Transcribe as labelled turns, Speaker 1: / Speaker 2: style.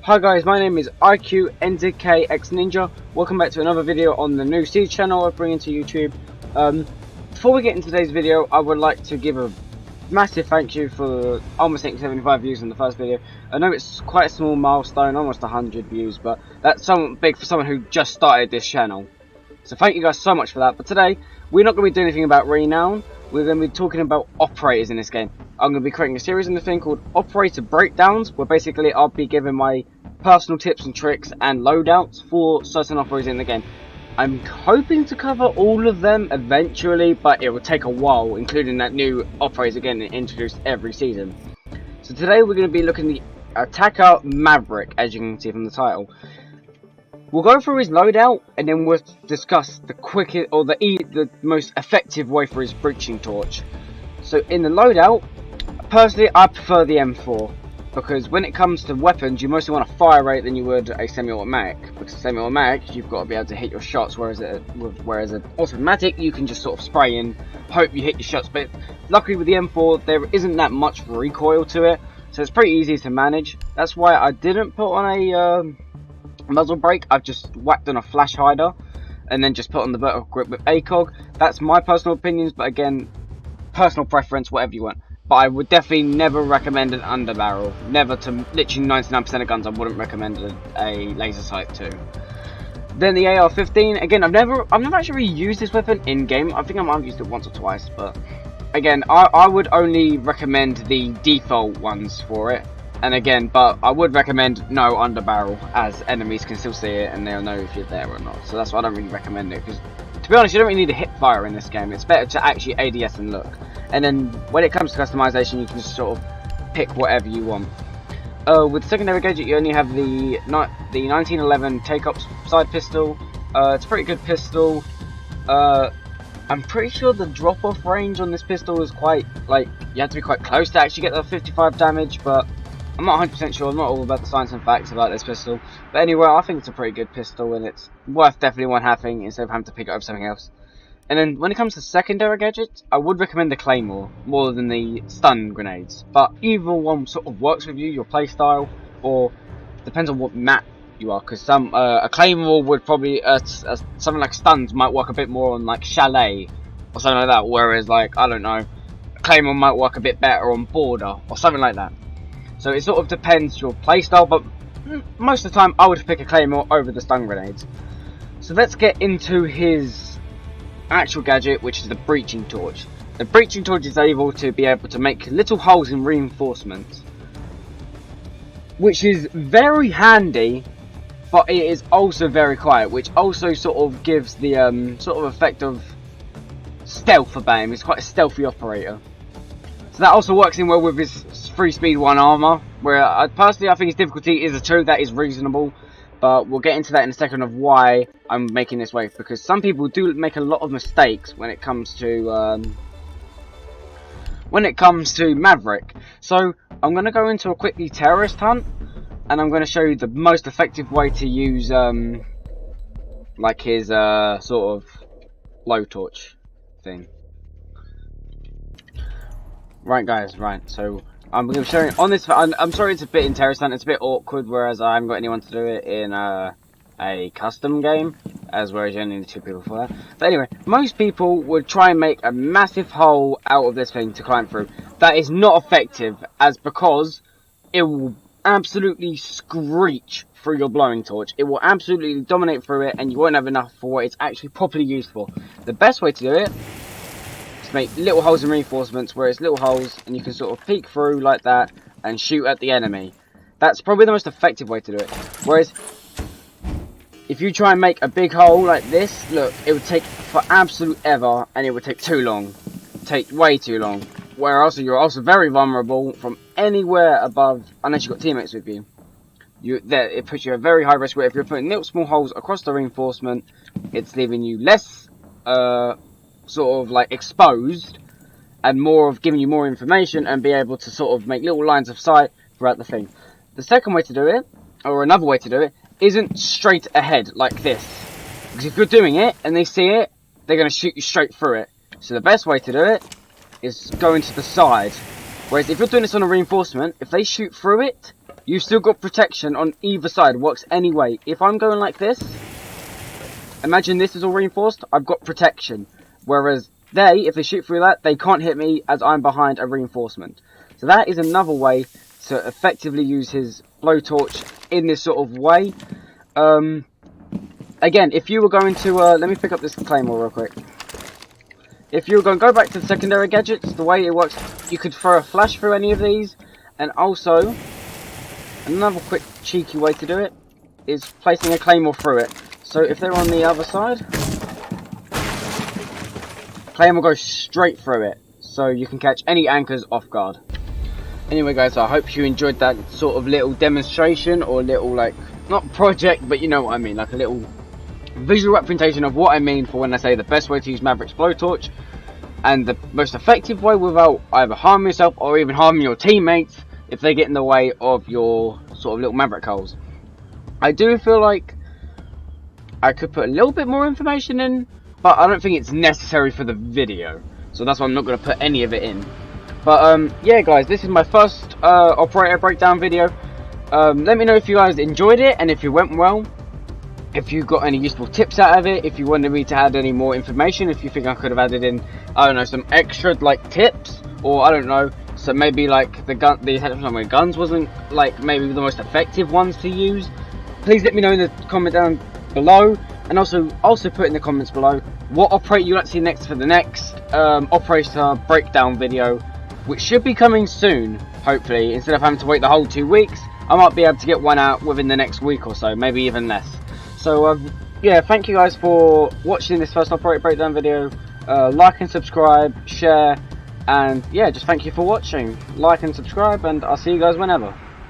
Speaker 1: Hi guys, my name is IQNZKX Ninja. Welcome back to another video on the new Siege channel I bring into YouTube. Before we get into today's video, I would like to give a massive thank you for almost 75 views in the first video. I know it's quite a small milestone, almost 100 views, but that's something big for someone who just started this channel. So thank you guys so much for that. But today, we're not going to be doing anything about renown. We're going to be talking about operators in this game. I'm going to be creating a series in the thing called Operator Breakdowns, where basically I'll be giving my personal tips and tricks and loadouts for certain operators in the game. I'm hoping to cover all of them eventually, but it will take a while, including that new operators again introduced every season. So today we're going to be looking at the attacker Maverick, as you can see from the title. We'll go through his loadout, and then we'll discuss the quickest or the most effective way for his breaching torch. So in the loadout, personally I prefer the M4, because when it comes to weapons you mostly want a fire rate than you would a semi-automatic, because semi-automatic you've got to be able to hit your shots, whereas an automatic you can just sort of spray and hope you hit your shots. But luckily with the M4 there isn't that much recoil to it, so it's pretty easy to manage. That's why I didn't put on a muzzle brake. I've just whacked on a flash hider and then just put on the vertical grip with ACOG. That's my personal opinions, but again, personal preference, whatever you want. But I would definitely never recommend an underbarrel. Never, to literally 99% of guns I wouldn't recommend a laser sight to. Then the AR-15, again, I've never actually used this weapon in game. I think I might have used it once or twice, but again, I would only recommend the default ones for it. And again, but I would recommend no underbarrel, as enemies can still see it and they'll know if you're there or not. So that's why I don't really recommend it, because to be honest, you don't really need to hit fire in this game. It's better to actually ADS and look. And then when it comes to customization, you can just sort of pick whatever you want. With secondary gadget, you only have the 1911 take-up side pistol. It's a pretty good pistol. I'm pretty sure the drop-off range on this pistol is quite, like, you have to be quite close to actually get the 55 damage, but I'm not 100% sure. I'm not all about the science and facts about this pistol. But anyway, I think it's a pretty good pistol, and it's worth definitely one having instead of having to pick it up something else. And then when it comes to secondary gadgets, I would recommend the Claymore more than the stun grenades. But either one sort of works with you, your playstyle, or depends on what map you are. Because a Claymore would probably, something like stuns might work a bit more on like Chalet or something like that. Whereas like, I don't know, a Claymore might work a bit better on Border or something like that. So it sort of depends your playstyle, but most of the time I would pick a Claymore over the stun grenades. So let's get into his actual gadget, which is the breaching torch. The breaching torch is able to make little holes in reinforcements, which is very handy, but it is also very quiet, which also sort of gives the sort of effect of stealth about him. He's quite a stealthy operator. So that also works in well with his 3 speed 1 armor, where personally I think his difficulty is a 2, that is reasonable. But we'll get into that in a second of why I'm making this wave, because some people do make a lot of mistakes when it comes to Maverick. So I'm going to go into a quickly terrorist hunt, and I'm going to show you the most effective way to use like his sort of low torch thing. Right guys, right, so I'm going to be showing on this. I'm sorry it's a bit in terrorist hunt, it's a bit awkward, whereas I haven't got anyone to do it in a custom game, whereas you only need 2 people for that. But anyway, most people would try and make a massive hole out of this thing to climb through. That is not effective, because it will absolutely screech through your blowing torch. It will absolutely dominate through it, and you won't have enough for what it's actually properly used for. The best way to do it, make little holes in reinforcements, where it's little holes and you can sort of peek through like that and shoot at the enemy. That's probably the most effective way to do it. Whereas if you try and make a big hole like this, look, it would take for absolute ever, and it would take too long. Take way too long. Where also you're also very vulnerable from anywhere above, unless you've got teammates with you. It puts you at a very high risk, where if you're putting little small holes across the reinforcement, it's leaving you less sort of like exposed, and more of giving you more information and be able to sort of make little lines of sight throughout the thing. The second way to do it, or another way to do it, isn't straight ahead like this, because if you're doing it and they see it, they're going to shoot you straight through it. So the best way to do it is going to the side, whereas if you're doing this on a reinforcement, if they shoot through it, you've still got protection on either side. Works anyway. If I'm going like this, imagine this is all reinforced. I've got protection. Whereas if they shoot through that, they can't hit me as I'm behind a reinforcement. So that is another way to effectively use his blowtorch in this sort of way. Again, if you were going to, let me pick up this claymore real quick. If you were going to go back to the secondary gadgets, the way it works, you could throw a flash through any of these. And also, another quick cheeky way to do it is placing a claymore through it. So if they're on the other side, claymore goes straight through it. So you can catch any anchors off guard. Anyway guys, I hope you enjoyed that sort of little demonstration, or little, like, not project, but you know what I mean, like a little visual representation of what I mean for when I say the best way to use Maverick's blowtorch, and the most effective way without either harming yourself or even harming your teammates if they get in the way of your sort of little Maverick holes. I do feel like I could put a little bit more information in, but I don't think it's necessary for the video, so that's why I'm not going to put any of it in. But yeah guys, this is my first operator breakdown video. Let me know if you guys enjoyed it and if it went well. If you got any useful tips out of it, if you wanted me to add any more information, if you think I could have added in, I don't know, some extra like tips, or I don't know, so maybe like the guns wasn't like maybe the most effective ones to use. Please let me know in the comment down below, and also put in the comments below what operator you'd like to see next for the next operator breakdown video, which should be coming soon, hopefully. Instead of having to wait the whole 2 weeks, I might be able to get one out within the next week or so, maybe even less. So yeah, thank you guys for watching this first operator breakdown video. Like and subscribe, share, and yeah, just thank you for watching. Like and subscribe, and I'll see you guys whenever.